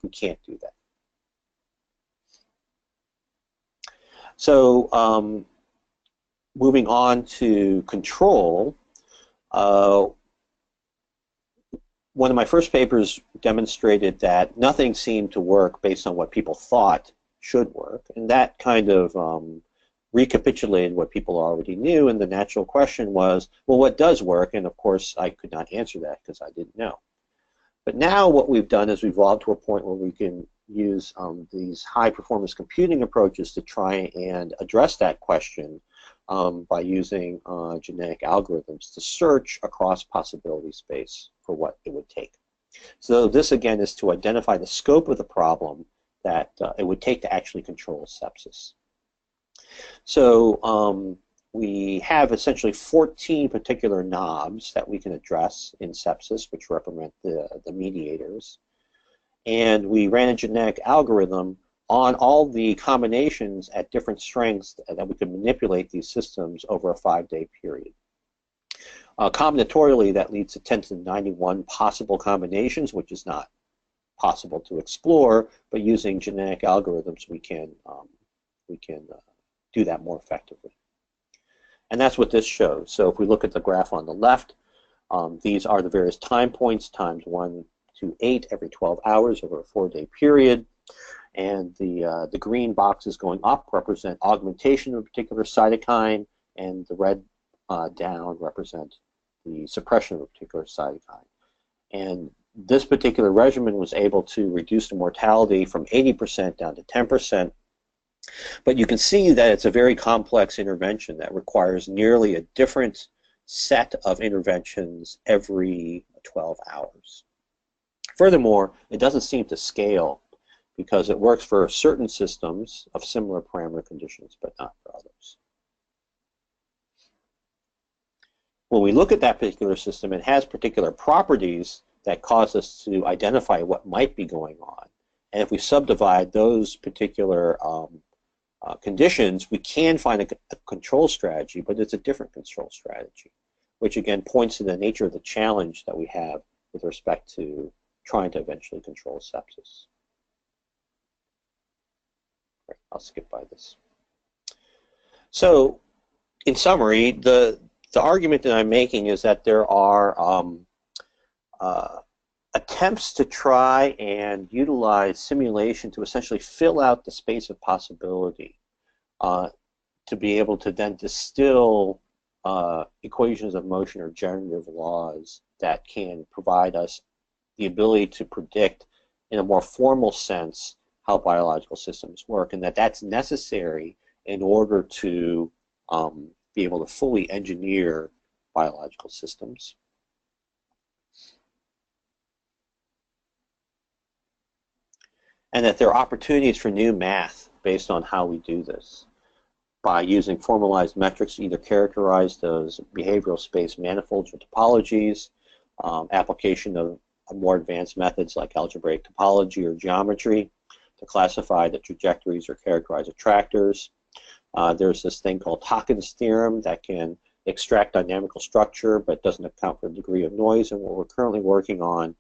S1: we can't do that. So moving on to control, one of my first papers demonstrated that nothing seemed to work based on what people thought should work, and that kind of recapitulated what people already knew, and the natural question was, well, what does work? And of course I could not answer that because I didn't know. But now what we've done is we've evolved to a point where we can use these high-performance computing approaches to try and address that question by using genetic algorithms to search across possibility space for what it would take. So this again is to identify the scope of the problem that it would take to actually control sepsis. So we have essentially 14 particular knobs that we can address in sepsis, which represent the mediators. And we ran a genetic algorithm on all the combinations at different strengths that we could manipulate these systems over a 5-day period. Combinatorially, that leads to 10 to the 91 possible combinations, which is not possible to explore, but using genetic algorithms we can do that more effectively. And that's what this shows. So if we look at the graph on the left, these are the various time points times 1 to 8 every 12 hours over a 4-day period. And the green boxes going up represent augmentation of a particular cytokine, and the red down represent the suppression of a particular cytokine. And this particular regimen was able to reduce the mortality from 80% down to 10%, But you can see that it's a very complex intervention that requires nearly a different set of interventions every 12 hours. Furthermore, it doesn't seem to scale because it works for certain systems of similar parameter conditions, but not for others. When we look at that particular system, it has particular properties that cause us to identify what might be going on. And if we subdivide those particular conditions, we can find a control strategy, but it's a different control strategy, which again points to the nature of the challenge that we have with respect to trying to eventually control sepsis. Right, I'll skip by this. So, in summary, the argument that I'm making is that there are attempts to try and utilize simulation to essentially fill out the space of possibility to be able to then distill equations of motion or generative laws that can provide us the ability to predict in a more formal sense how biological systems work, and that's necessary in order to be able to fully engineer biological systems. And that there are opportunities for new math based on how we do this by using formalized metrics to either characterize those behavioral space manifolds or topologies, application of more advanced methods like algebraic topology or geometry to classify the trajectories or characterize attractors. There's this thing called Hawkins' theorem that can extract dynamical structure but doesn't account for the degree of noise, and what we're currently working on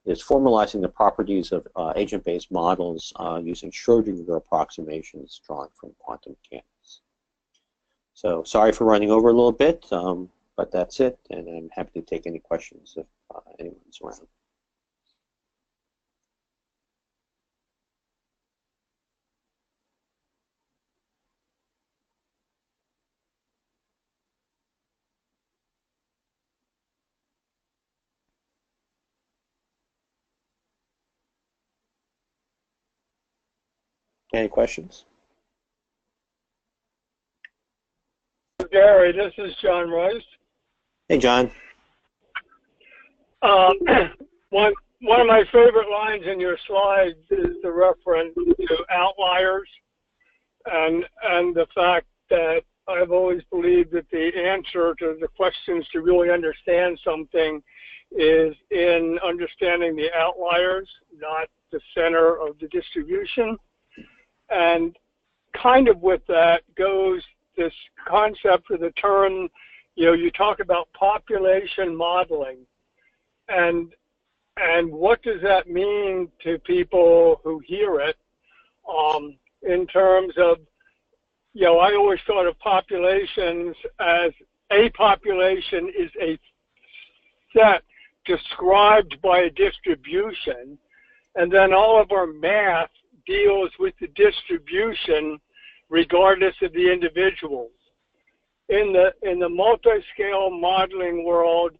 S1: is formalizing the properties of agent-based models using Schrodinger approximations drawn from quantum mechanics. So sorry for running over a little bit, but that's it, and I'm happy to take any questions if anyone's around. Any questions?
S2: Gary, this is John Rice.
S1: Hey, John.
S2: One of my favorite lines in your slides is the reference to outliers and the fact that I've always believed that the answer to the questions to really understand something is in understanding the outliers, not the center of the distribution. And kind of with that goes this concept of the term, you talk about population modeling. And what does that mean to people who hear it in terms of, I always thought of populations as a population is a set described by a distribution, and then all of our math deals with the distribution regardless of the individuals. In the multi-scale modeling world,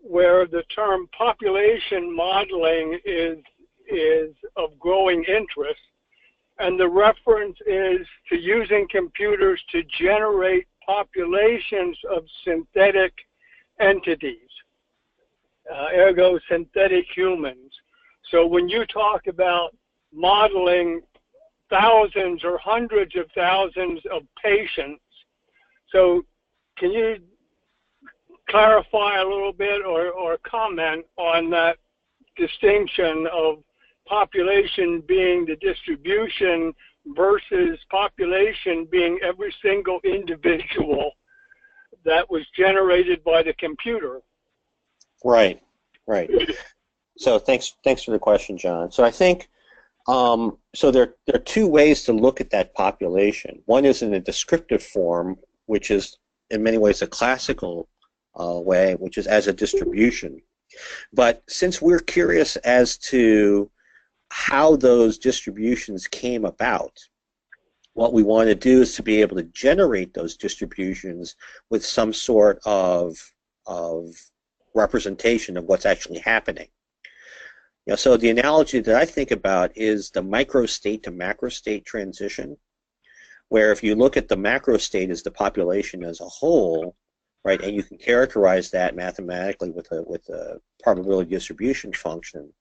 S2: where the term population modeling is of growing interest, and the reference is to using computers to generate populations of synthetic entities, ergo synthetic humans. So when you talk about modeling thousands or hundreds of thousands of patients, so can you clarify a little bit or comment on that distinction of population being the distribution versus population being every single individual that was generated by the computer?
S1: Right. So thanks for the question, John. So I think so there are two ways to look at that population. One is in a descriptive form, which is in many ways a classical way, which is as a distribution. But since we're curious as to how those distributions came about, what we want to do is to be able to generate those distributions with some sort of representation of what's actually happening. So the analogy that I think about is the microstate to macrostate transition. where if you look at the macro state as the population as a whole, right, and you can characterize that mathematically with a probability distribution function,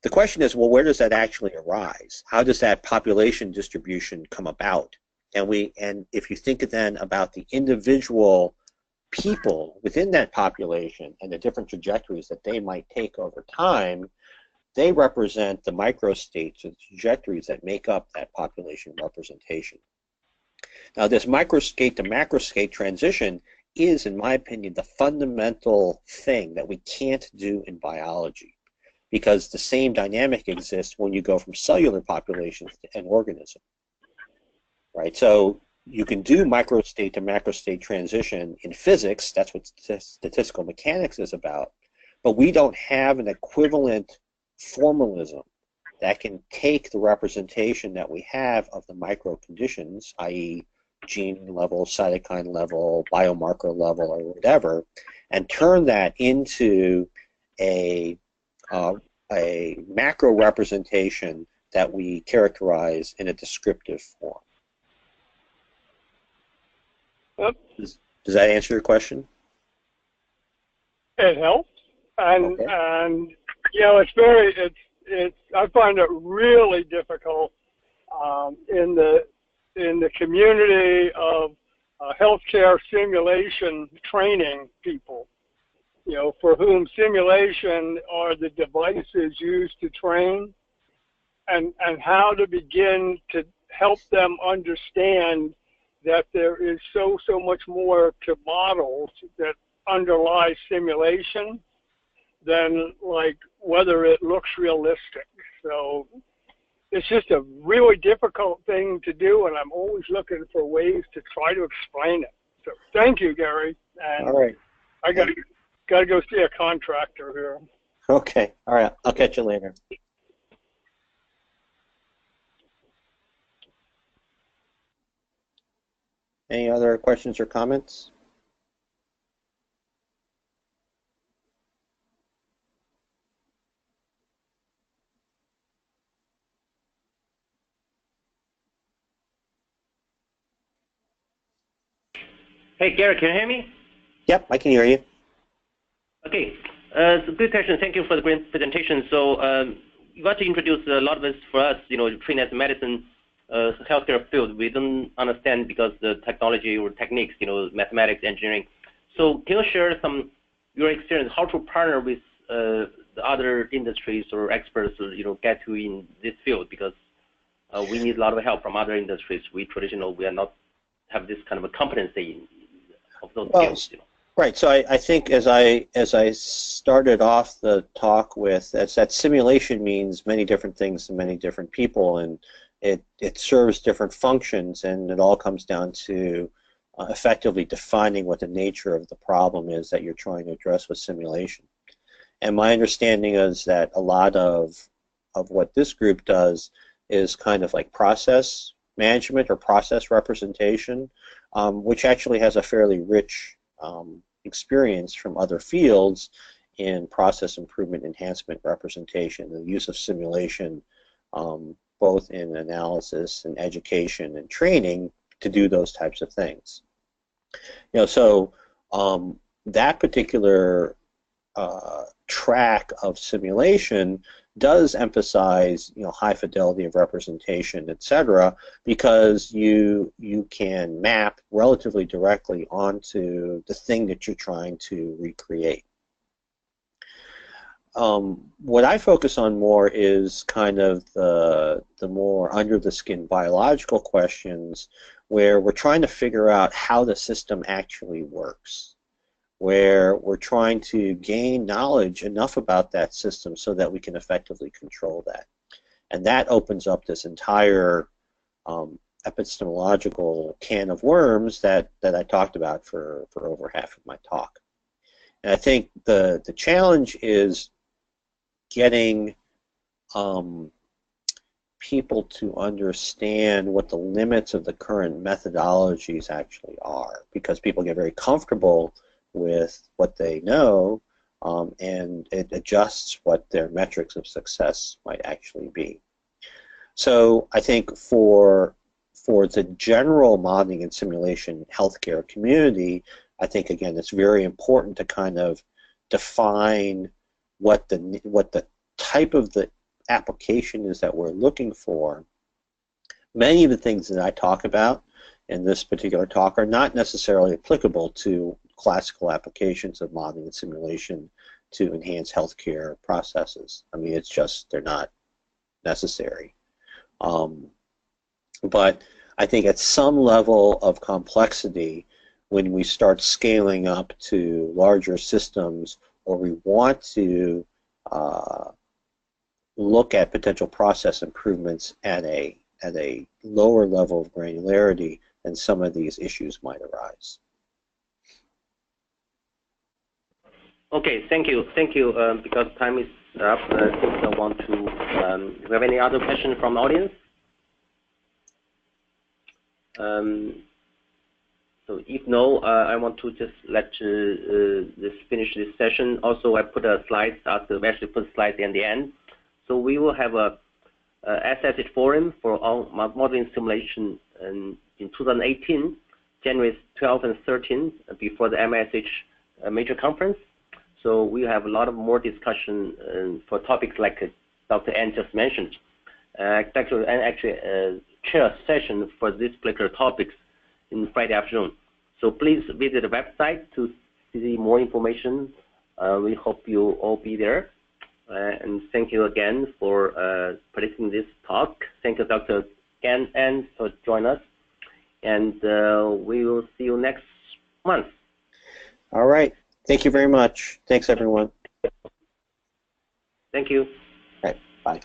S1: the question is, well, where does that actually arise? How does that population distribution come about? And if you think then about the individual people within that population and the different trajectories that they might take over time, they represent the microstates and trajectories that make up that population representation. Now, this microstate to macrostate transition is, in my opinion, the fundamental thing that we can't do in biology, because the same dynamic exists when you go from cellular populations to an organism, right? So you can do microstate to macrostate transition in physics. That's what statistical mechanics is about. But we don't have an equivalent formalism that can take the representation that we have of the micro conditions, i.e. gene level, cytokine level, biomarker level, or whatever, and turn that into a macro representation that we characterize in a descriptive form.
S2: Yep.
S1: Does that answer your question?
S2: It helps, and
S1: okay.
S2: and I find it really difficult in the community of healthcare simulation training people, for whom simulation are the devices used to train, and how to begin to help them understand that there is so much more to models that underlie simulation than like whether it looks realistic. So it's just a really difficult thing to do, and I'm always looking for ways to try to explain it. So thank you, Gary. And
S1: all right.
S2: I got to go see a contractor here.
S1: Okay. All right. I'll catch you later. Any other questions or comments?
S3: Hey, Gary, can you hear me?
S1: Yep, I can hear you.
S3: Okay, it's a good question. Thank you for the great presentation. So you got to introduce a lot of this for us, trained as medicine, healthcare field. We don't understand because the technology or techniques, mathematics, engineering. So can you share your experience, how to partner with the other industries or experts, get to in this field, because we need a lot of help from other industries. We are not have this kind of a competency of those fields.
S1: Right. So I think as I started off the talk with, that simulation means many different things to many different people, and it serves different functions, and it all comes down to effectively defining what the nature of the problem is that you're trying to address with simulation. And my understanding is that a lot of what this group does is kind of like process management or process representation, which actually has a fairly rich experience from other fields in process improvement, enhancement, representation, the use of simulation, both in analysis and education and training to do those types of things. So that particular track of simulation does emphasize, high fidelity of representation, etc., because you can map relatively directly onto the thing that you're trying to recreate. What I focus on more is kind of the more under the skin biological questions, where we're trying to figure out how the system actually works, where we're trying to gain knowledge enough about that system so that we can effectively control that. And that opens up this entire epistemological can of worms that I talked about for over half of my talk. And I think the challenge is getting people to understand what the limits of the current methodologies actually are, because people get very comfortable with what they know, and it adjusts what their metrics of success might actually be. So I think for for the general modeling and simulation healthcare community, I think again it's very important to kind of define what the type of the application is that we're looking for. Many of the things that I talk about in this particular talk are not necessarily applicable to classical applications of modeling and simulation to enhance healthcare processes. I mean, it's just, they're not necessary. But I think at some level of complexity, when we start scaling up to larger systems, or we want to look at potential process improvements at a lower level of granularity, then some of these issues might arise.
S3: Okay, thank you. Because time is up, I think I want to. Do you have any other questions from the audience? So if no, I want to just just finish this session. Also, I put a slide after. We actually put slides in the end. So we will have a SSH forum for all modeling simulation in 2018, January 12 and 13, before the MSH major conference. So we have a lot of more discussion for topics like Dr. N just mentioned. Actually, chair a session for these particular topics in Friday afternoon. So please visit the website to see more information. We hope you all be there. And thank you again for participating in this talk. Thank you, Dr. N, for joining us. And we will see you next month.
S1: All right. Thank you very much. Thanks, everyone.
S3: Thank you.
S1: All right. Bye.